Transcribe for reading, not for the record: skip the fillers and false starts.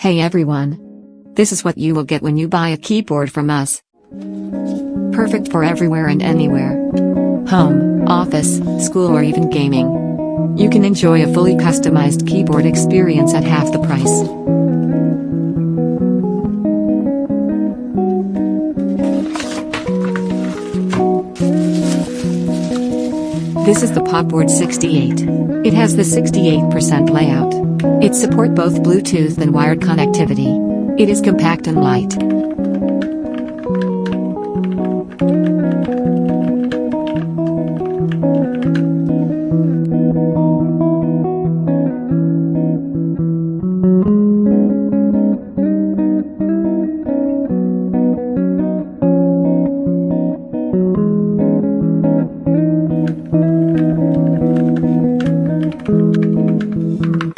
Hey everyone! This is what you will get when you buy a keyboard from us. Perfect for everywhere and anywhere. Home, office, school or even gaming. You can enjoy a fully customized keyboard experience at half the price. This is the Popboard68. It has the 68% layout. It supports both Bluetooth and wired connectivity. It is compact and light.